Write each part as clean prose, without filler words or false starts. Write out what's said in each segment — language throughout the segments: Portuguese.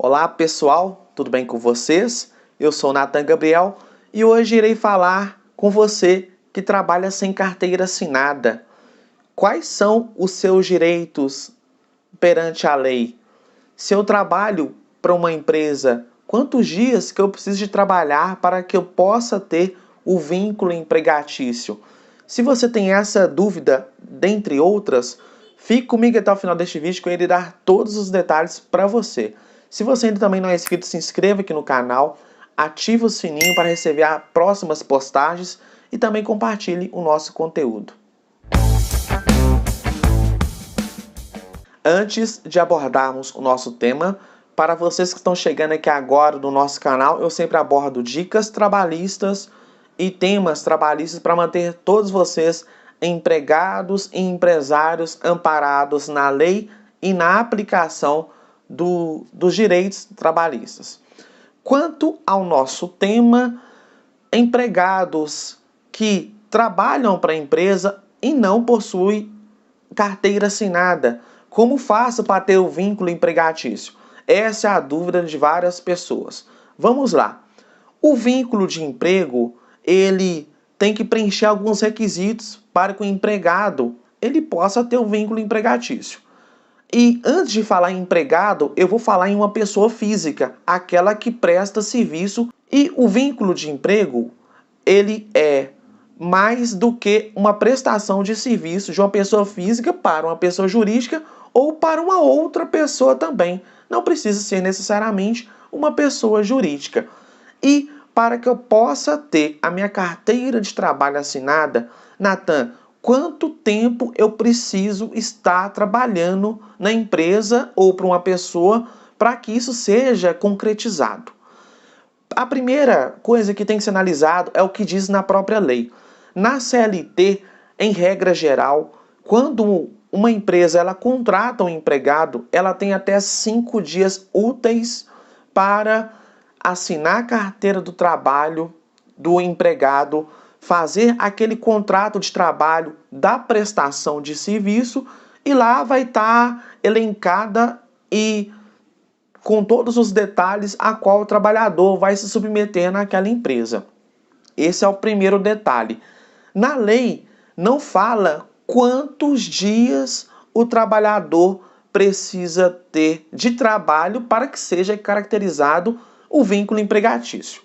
Olá pessoal, tudo bem com vocês? Eu sou Nathan Gabriel e hoje irei falar com você que trabalha sem carteira assinada. Quais são os seus direitos perante a lei? Se eu trabalho para uma empresa, quantos dias que eu preciso de trabalhar para que eu possa ter o vínculo empregatício? Se você tem essa dúvida, dentre outras, fique comigo até o final deste vídeo que eu irei dar todos os detalhes para você. Se você ainda também não é inscrito, se inscreva aqui no canal, ative o sininho para receber as próximas postagens e também compartilhe o nosso conteúdo. Antes de abordarmos o nosso tema, para vocês que estão chegando aqui agora no nosso canal, eu sempre abordo dicas trabalhistas e temas trabalhistas para manter todos vocês empregados e empresários amparados na lei e na aplicação dos direitos trabalhistas. Quanto ao nosso tema, empregados que trabalham para a empresa e não possuem carteira assinada, como faço para ter o vínculo empregatício? Essa é a dúvida de várias pessoas. Vamos lá. O vínculo de emprego, ele tem que preencher alguns requisitos para que o empregado ele possa ter um vínculo empregatício. E antes de falar em empregado, eu vou falar em uma pessoa física, aquela que presta serviço. E o vínculo de emprego, ele é mais do que uma prestação de serviço de uma pessoa física para uma pessoa jurídica ou para uma outra pessoa também. Não precisa ser necessariamente uma pessoa jurídica. E para que eu possa ter a minha carteira de trabalho assinada, Nathan, quanto tempo eu preciso estar trabalhando na empresa ou para uma pessoa para que isso seja concretizado? A primeira coisa que tem que ser analisado é o que diz na própria lei. Na CLT, em regra geral, quando uma empresa ela contrata um empregado, ela tem até 5 dias úteis para assinar a carteira do trabalho do empregado, fazer aquele contrato de trabalho da prestação de serviço e lá vai estar elencada e com todos os detalhes a qual o trabalhador vai se submeter naquela empresa. Esse é o primeiro detalhe. Na lei não fala quantos dias o trabalhador precisa ter de trabalho para que seja caracterizado o vínculo empregatício.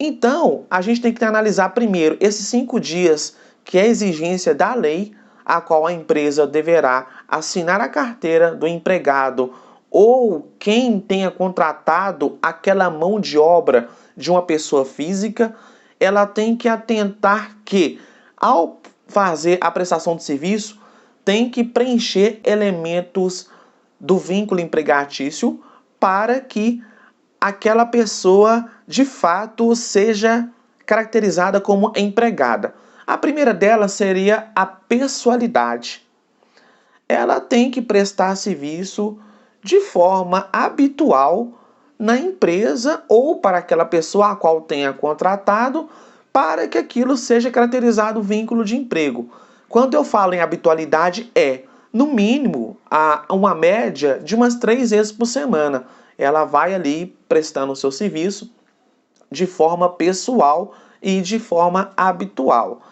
Então, a gente tem que analisar primeiro esses 5 dias, que é a exigência da lei, a qual a empresa deverá assinar a carteira do empregado ou quem tenha contratado aquela mão de obra de uma pessoa física, ela tem que atentar que, ao fazer a prestação de serviço, tem que preencher elementos do vínculo empregatício para que aquela pessoa, de fato, seja caracterizada como empregada. A primeira delas seria a pessoalidade. Ela tem que prestar serviço de forma habitual na empresa ou para aquela pessoa a qual tenha contratado, para que aquilo seja caracterizado vínculo de emprego. Quando eu falo em habitualidade, no mínimo, uma média de umas 3 vezes por semana. Ela vai ali prestando o seu serviço de forma pessoal e de forma habitual.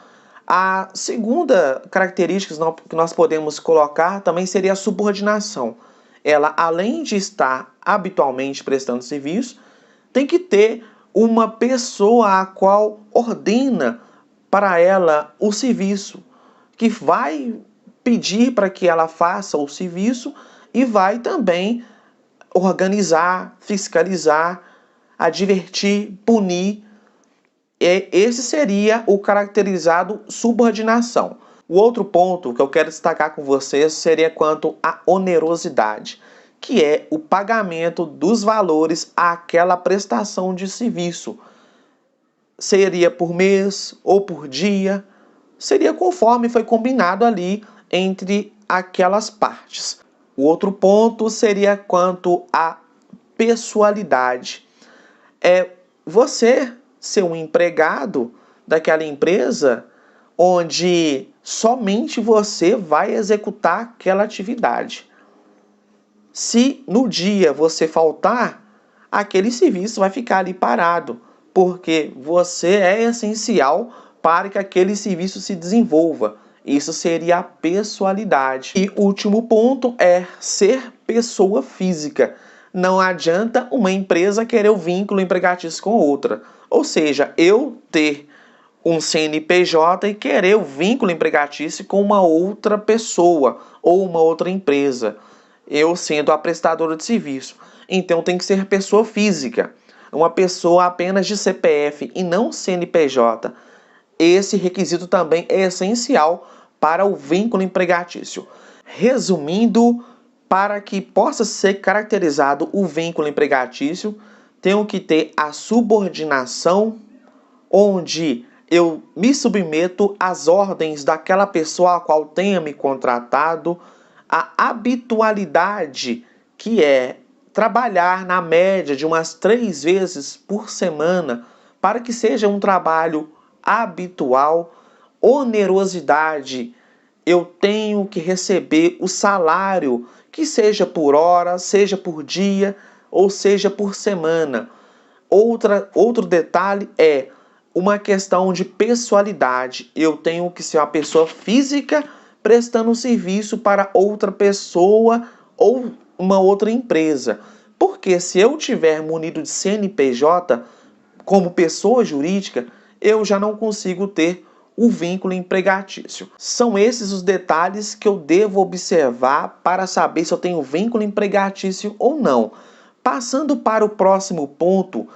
A segunda característica que nós podemos colocar também seria a subordinação. Ela, além de estar habitualmente prestando serviço, tem que ter uma pessoa a qual ordena para ela o serviço, que vai pedir para que ela faça o serviço e vai também organizar, fiscalizar, advertir, punir. Esse seria o caracterizado subordinação. O outro ponto que eu quero destacar com vocês seria quanto à onerosidade, que é o pagamento dos valores àquela prestação de serviço. Seria por mês ou por dia, seria conforme foi combinado ali entre aquelas partes. O outro ponto seria quanto à pessoalidade. Você ser um empregado daquela empresa onde somente você vai executar aquela atividade. Se no dia você faltar, aquele serviço vai ficar ali parado, porque você é essencial para que aquele serviço se desenvolva. Isso seria a pessoalidade. E o último ponto é ser pessoa física. Não adianta uma empresa querer o vínculo empregatício com outra. Ou seja, eu ter um CNPJ e querer o vínculo empregatício com uma outra pessoa ou uma outra empresa. Eu sendo a prestadora de serviço. Então tem que ser pessoa física. Uma pessoa apenas de CPF e não CNPJ. Esse requisito também é essencial para o vínculo empregatício. Resumindo, para que possa ser caracterizado o vínculo empregatício, tenho que ter a subordinação, onde eu me submeto às ordens daquela pessoa a qual tenha me contratado, a habitualidade, que é trabalhar na média de umas 3 vezes por semana, para que seja um trabalho habitual. Onerosidade, eu tenho que receber o salário, que seja por hora, seja por dia, ou seja por semana. Outro detalhe é uma questão de pessoalidade. Eu tenho que ser uma pessoa física prestando serviço para outra pessoa ou uma outra empresa. Porque se eu tiver munido de CNPJ como pessoa jurídica, eu já não consigo ter o vínculo empregatício. São esses os detalhes que eu devo observar para saber se eu tenho vínculo empregatício ou não. Passando para o próximo ponto,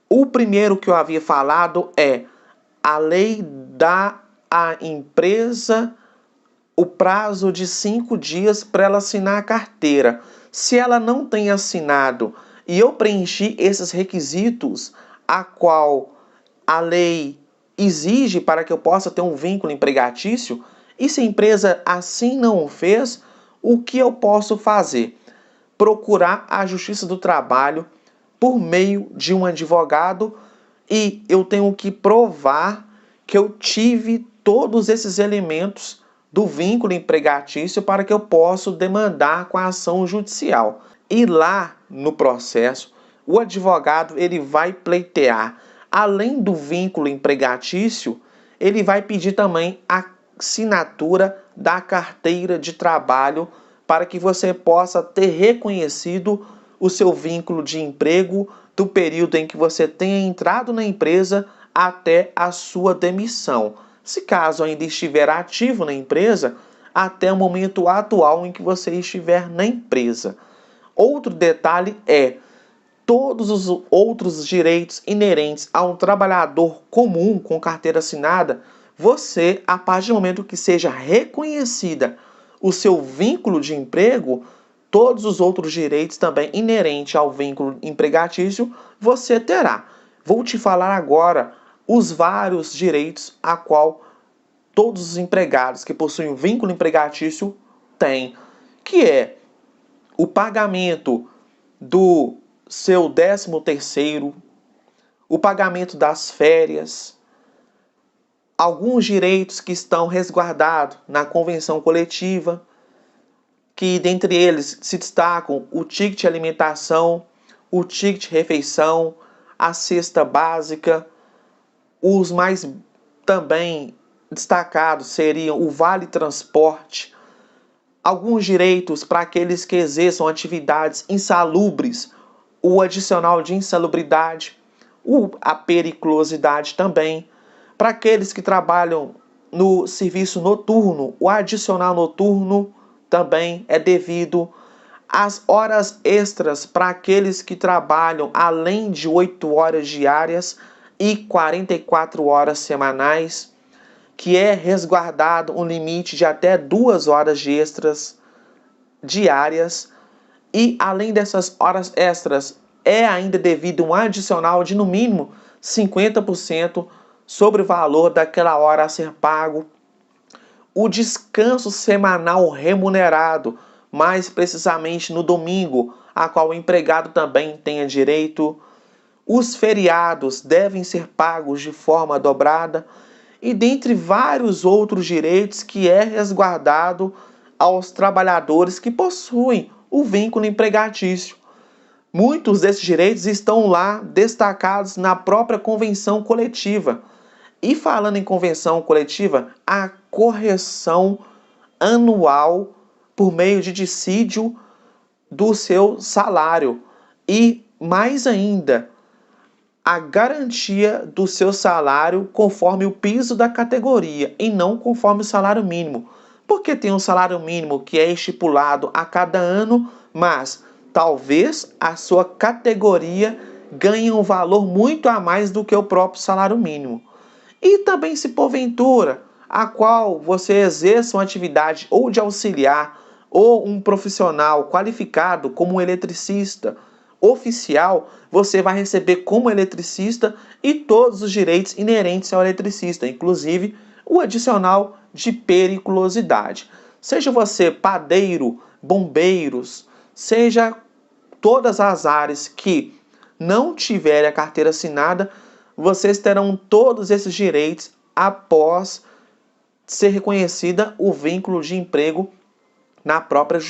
o primeiro que eu havia falado é a lei dá à empresa o prazo de 5 dias para ela assinar a carteira. Se ela não tem assinado e eu preenchi esses requisitos a qual a lei exige para que eu possa ter um vínculo empregatício, e se a empresa assim não o fez, o que eu posso fazer? Procurar a Justiça do Trabalho por meio de um advogado, e eu tenho que provar que eu tive todos esses elementos do vínculo empregatício para que eu possa demandar com a ação judicial. E lá no processo, o advogado ele vai pleitear, além do vínculo empregatício, ele vai pedir também a assinatura da carteira de trabalho para que você possa ter reconhecido o seu vínculo de emprego do período em que você tenha entrado na empresa até a sua demissão. Se caso ainda estiver ativo na empresa, até o momento atual em que você estiver na empresa. Outro detalhe é todos os outros direitos inerentes a um trabalhador comum com carteira assinada, você, a partir do momento que seja reconhecida o seu vínculo de emprego, todos os outros direitos também inerentes ao vínculo empregatício, você terá. Vou te falar agora os vários direitos a qual todos os empregados que possuem um vínculo empregatício têm, que é o pagamento do seu 13º, o pagamento das férias, alguns direitos que estão resguardados na convenção coletiva, que dentre eles se destacam o ticket alimentação, o ticket refeição, a cesta básica. Os mais também destacados seriam o vale transporte, alguns direitos para aqueles que exerçam atividades insalubres, o adicional de insalubridade, a periculosidade também. Para aqueles que trabalham no serviço noturno, o adicional noturno também é devido. As horas extras para aqueles que trabalham além de 8 horas diárias e 44 horas semanais, que é resguardado um limite de até 2 horas de extras diárias. E além dessas horas extras, é ainda devido um adicional de no mínimo 50% sobre o valor daquela hora a ser pago. O descanso semanal remunerado, mais precisamente no domingo, a qual o empregado também tenha direito. Os feriados devem ser pagos de forma dobrada, e dentre vários outros direitos que é resguardado aos trabalhadores que possuem o vínculo empregatício. Muitos desses direitos estão lá destacados na própria convenção coletiva. E falando em convenção coletiva, a correção anual por meio de dissídio do seu salário. E mais ainda, a garantia do seu salário conforme o piso da categoria e não conforme o salário mínimo. Porque tem um salário mínimo que é estipulado a cada ano, mas talvez a sua categoria ganhe um valor muito a mais do que o próprio salário mínimo. E também se porventura, a qual você exerça uma atividade ou de auxiliar ou um profissional qualificado como um eletricista oficial, você vai receber como eletricista e todos os direitos inerentes ao eletricista, inclusive o adicional de periculosidade. Seja você padeiro, bombeiros, seja todas as áreas que não tiverem a carteira assinada, vocês terão todos esses direitos após ser reconhecida o vínculo de emprego na própria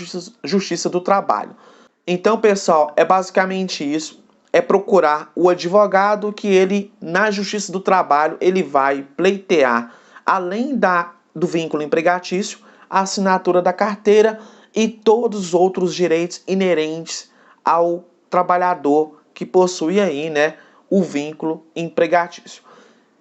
Justiça do Trabalho. Então, pessoal, é basicamente isso. É procurar o advogado que ele, na Justiça do Trabalho, ele vai pleitear, além do vínculo empregatício, a assinatura da carteira e todos os outros direitos inerentes ao trabalhador que possui aí, o vínculo empregatício.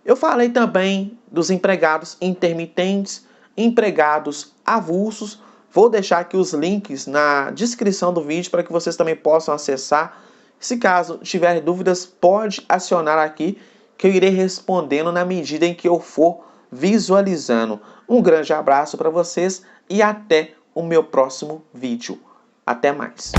Eu falei também dos empregados intermitentes, empregados avulsos. Vou deixar aqui os links na descrição do vídeo para que vocês também possam acessar. Se caso tiver dúvidas, pode acionar aqui que eu irei respondendo na medida em que eu for visualizando. Um grande abraço para vocês e até o meu próximo vídeo. Até mais!